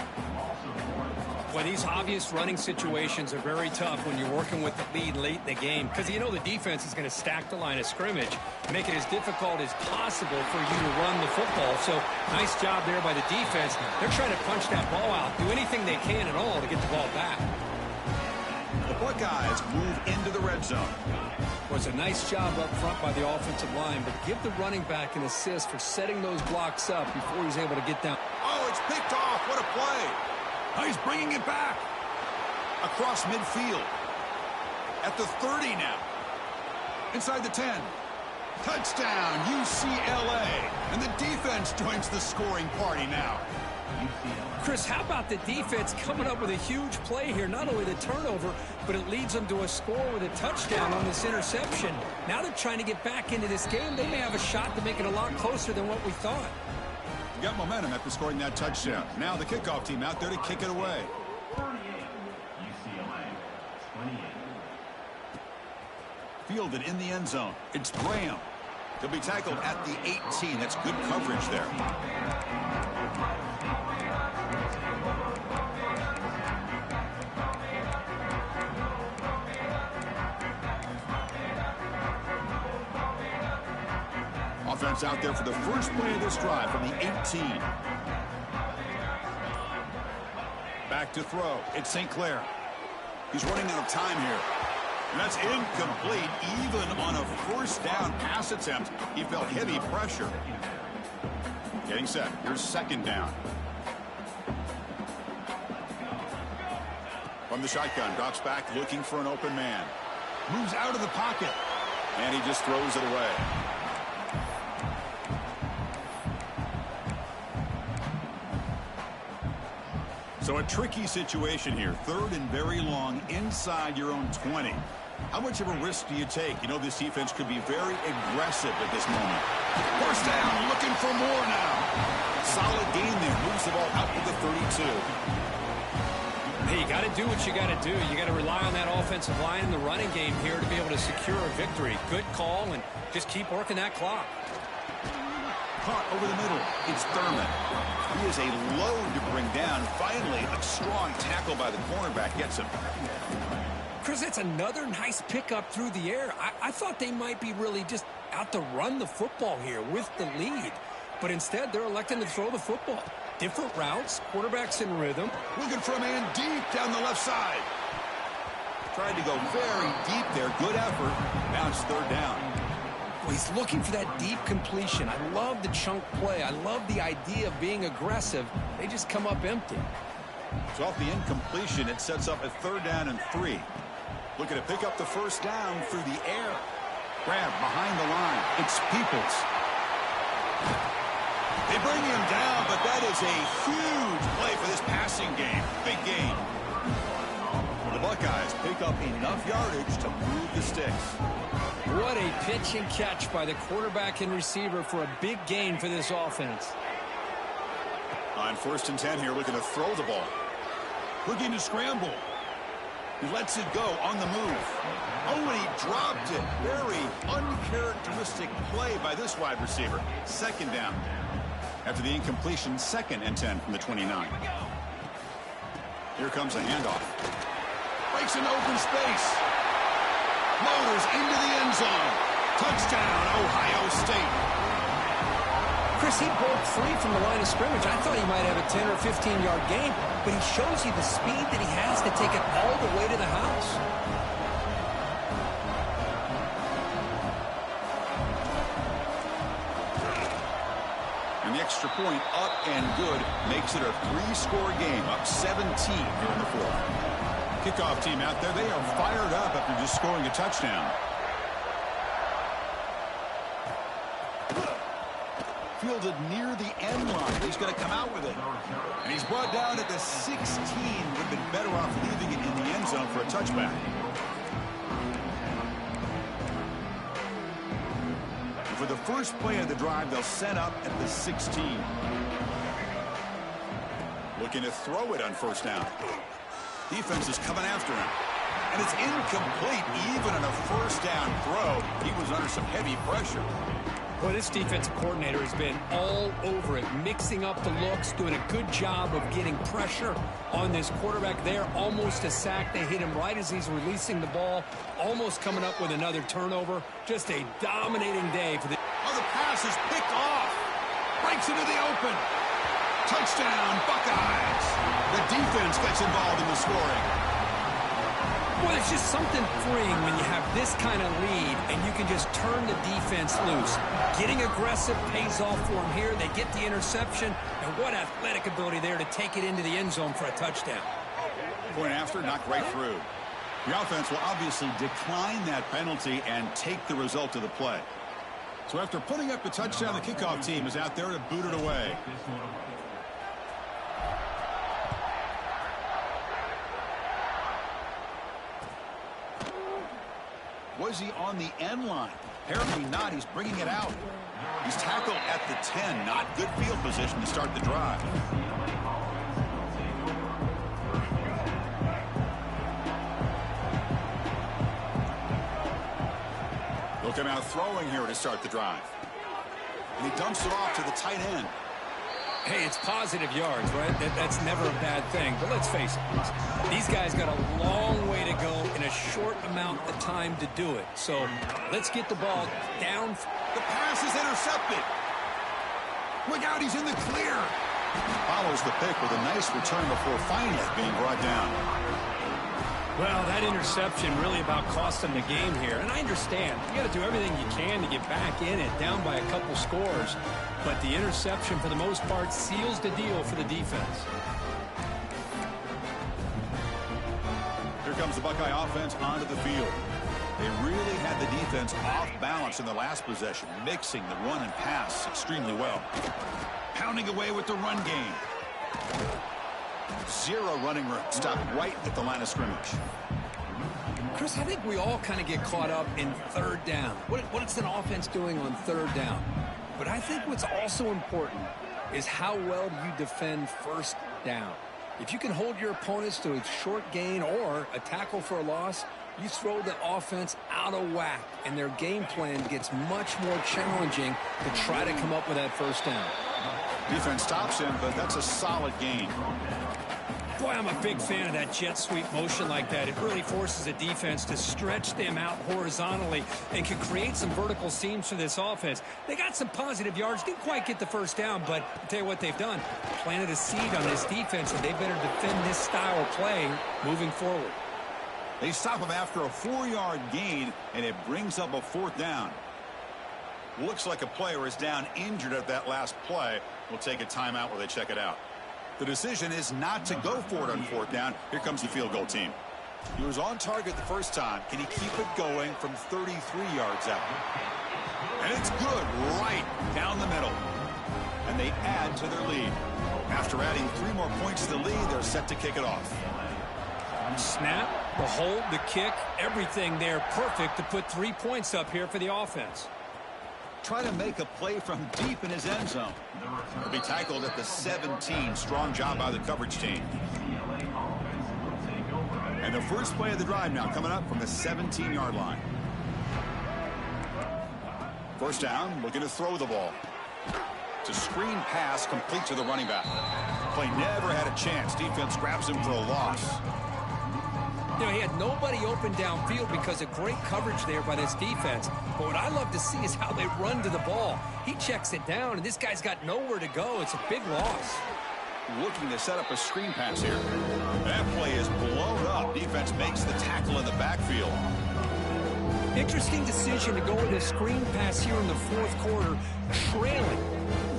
S3: Well, these obvious running situations are very tough when you're working with the lead late in the game because you know the defense is going to stack the line of scrimmage, make it as difficult as possible for you to run the football. So nice job there by the defense. They're trying to punch that ball out, do anything they can at all to get the ball back.
S1: The Buckeyes move into the red zone.
S2: Was a nice job up front by the offensive line, but give the running back an assist for setting those blocks up before he's able to get down.
S1: Oh, it's picked off. What a play. Oh, he's bringing it back. Across midfield. At the 30 now. Inside the 10. Touchdown, UCLA. And the defense joins the scoring party now.
S3: Chris, how about the defense coming up with a huge play here? Not only the turnover, but it leads them to a score with a touchdown on this interception. Now they're trying to get back into this game. They may have a shot to make it a lot closer than what we thought.
S1: got momentum after scoring that touchdown. Now the kickoff team out there to kick it away.
S4: 38, UCLA, 28.
S1: Fielded in the end zone. It's Graham. He'll be tackled at the 18. That's good coverage there. Offense out there for the first play of this drive from the 18. Back to throw. It's St. Clair. He's running out of time here. And that's incomplete. Even on a first down pass attempt, he felt heavy pressure. Getting set. Here's second down. From the shotgun, drops back looking for an open man. Moves out of the pocket. And he just throws it away. So a tricky situation here. Third and very long inside your own 20. How much of a risk do you take? You know, this defense could be very aggressive at this moment. First down, looking for more now. Solid gain there. Moves the ball out to the 32.
S3: Hey, you got to do what you got to do. You got to rely on that offensive line in the running game here to be able to secure a victory. Good call, and just keep working that clock.
S1: Caught over the middle. It's Thurman. He is a load to bring down. Finally, a strong tackle by the cornerback gets him.
S3: Chris, that's another nice pickup through the air. I thought they might be really just out to run the football here with the lead. But instead, they're electing to throw the football. Different routes, quarterbacks in rhythm.
S1: Looking for a man deep down the left side. Tried to go very deep there. Good effort. Now it's third down.
S2: Well, he's looking for that deep completion. I love the chunk play. I love the idea of being aggressive. They just come up empty.
S1: So off the incompletion, it sets up a third down and 3. Looking to pick up the first down through the air. Grab behind the line. It's Peoples. They bring him down, but that is a huge play for this passing game. Big gain. The Buckeyes pick up enough yardage to move the sticks.
S3: What a pitch and catch by the quarterback and receiver for a big gain for this offense.
S1: On first and 10 here, looking to throw the ball. Looking to scramble. He lets it go on the move. Oh, and he dropped it. Very uncharacteristic play by this wide receiver. Second down. After the incompletion, second and 10 from the 29. Here comes a handoff. Breaks into open space. Motors into the end zone. Touchdown, Ohio State.
S2: Chris, he broke free from the line of scrimmage. I thought he might have a 10 or 15-yard gain, but he shows you the speed that he has to take it all the way to the house.
S1: And the extra point up and good makes it a 3-score game, up 17 here in the fourth. Kickoff team out there, they are fired up after just scoring a touchdown. Fielded near the end line. He's going to come out with it. And he's brought down at the 16. Would have been better off leaving it in the end zone for a touchback. And for the first play of the drive, they'll set up at the 16. Looking to throw it on first down. Defense is coming after him. And it's incomplete even on a first down throw. He was under some heavy pressure.
S3: Well, this defensive coordinator has been all over it, mixing up the looks, doing a good job of getting pressure on this quarterback there. Almost a sack. They hit him right as he's releasing the ball, almost coming up with another turnover. Just a dominating day for the...
S1: Oh, the pass is picked off. Breaks into the open. Touchdown, Buckeyes. The defense gets involved in the scoring.
S3: Well, it's just something freeing when you have this kind of lead and you can just turn the defense loose. Getting aggressive pays off for them here. They get the interception, and what athletic ability there to take it into the end zone for a touchdown.
S1: Point after, knocked right through. The offense will obviously decline that penalty and take the result of the play. So after putting up the touchdown, the kickoff team is out there to boot it away. Was he on the end line? Apparently not. He's bringing it out. He's tackled at the 10. Not good field position to start the drive. He'll come out throwing here to start the drive. And he dumps it off to the tight end.
S3: Hey, it's positive yards, right? That's never a bad thing. But let's face it, these guys got a long way to go in a short amount of time to do it. So let's get the ball down.
S1: The pass is intercepted. Look out, he's in the clear. Follows the pick with a nice return before finally being brought down.
S3: Well, that interception really about cost them the game here. And I understand. You got to do everything you can to get back in it, down by a couple scores. But the interception, for the most part, seals the deal for the defense.
S1: Here comes the Buckeye offense onto the field. They really had the defense off balance in the last possession, mixing the run and pass extremely well. Pounding away with the run game. Zero running room. Stopped right at the line of scrimmage.
S2: Chris, I think we all kind of get caught up in third down. What's an offense doing on third down? But I think what's also important is how well you defend first down. If you can hold your opponents to a short gain or a tackle for a loss, you throw the offense out of whack, and their game plan gets much more challenging to try to come up with that first down.
S1: Defense stops him, but that's a solid gain.
S3: Boy, I'm a big fan of that jet sweep motion like that. It really forces a defense to stretch them out horizontally and can create some vertical seams for this offense. They got some positive yards. Didn't quite get the first down, but I'll tell you what they've done. Planted a seed on this defense, and they better defend this style of play moving forward.
S1: They stop him after a 4-yard gain, and it brings up a fourth down. Looks like a player is down injured at that last play. We'll take a timeout while they check it out. The decision is not to go for it on fourth down. Here comes the field goal team. He was on target the first time. Can he keep it going from 33 yards out? And it's good right down the middle. And they add to their lead. After adding 3 more points to the lead, they're set to kick it off.
S3: Snap, the hold, the kick, everything there perfect to put 3 points up here for the offense.
S1: Try to make a play from deep in his end zone. He'll be tackled at the 17. Strong job by the coverage team. And the first play of the drive now coming up from the 17-yard line. First down, looking to throw the ball. It's a screen pass complete to the running back. Play never had a chance. Defense grabs him for a loss.
S3: You know, he had nobody open downfield because of great coverage there by this defense. But what I love to see is how they run to the ball. He checks it down, and this guy's got nowhere to go. It's a big loss.
S1: Looking to set up a screen pass here. That play is blown up. Defense makes the tackle in the backfield.
S3: Interesting decision to go with a screen pass here in the fourth quarter, trailing.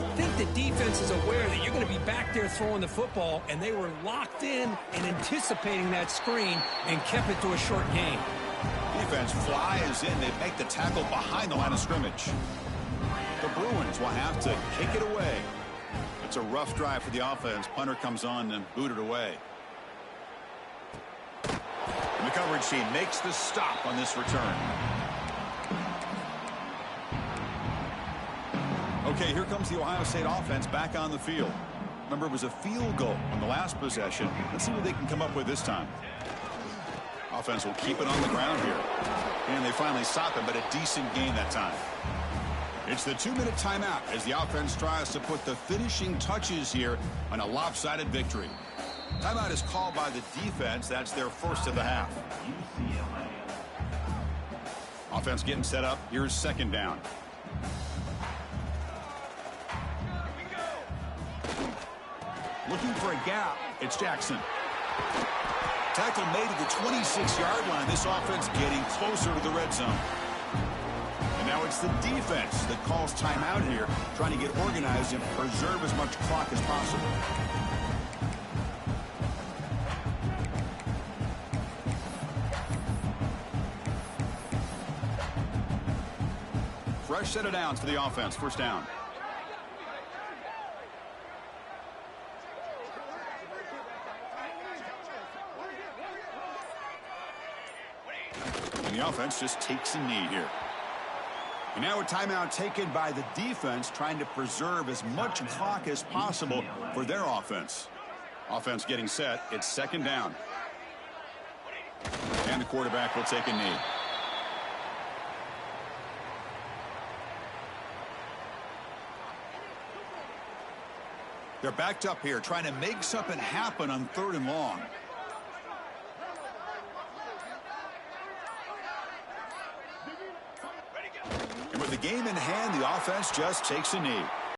S3: I think the defense is aware that you're going to be back there throwing the football, and they were locked in and anticipating that screen and kept it to a short gain.
S1: Defense flies in. They make the tackle behind the line of scrimmage. The Bruins will have to kick it away. It's a rough drive for the offense. Punter comes on and booted away. And the coverage team makes the stop on this return. Okay, here comes the Ohio State offense back on the field. Remember, it was a field goal on the last possession. Let's see what they can come up with this time. Offense will keep it on the ground here. And they finally stop him, but a decent gain that time. It's the 2-minute timeout as the offense tries to put the finishing touches here on a lopsided victory. Timeout is called by the defense. That's their first of the half. Offense getting set up. Here's second down. Looking for a gap. It's Jackson. Tackle made at the 26-yard line. This offense getting closer to the red zone. And now it's the defense that calls timeout here, trying to get organized and preserve as much clock as possible. Fresh set of downs for the offense. First down. And the offense just takes a knee here. And now a timeout taken by the defense, trying to preserve as much clock as possible for their offense. Offense getting set. It's second down. And the quarterback will take a knee. They're backed up here, trying to make something happen on 3rd and long. And with the game in hand, the offense just takes a knee.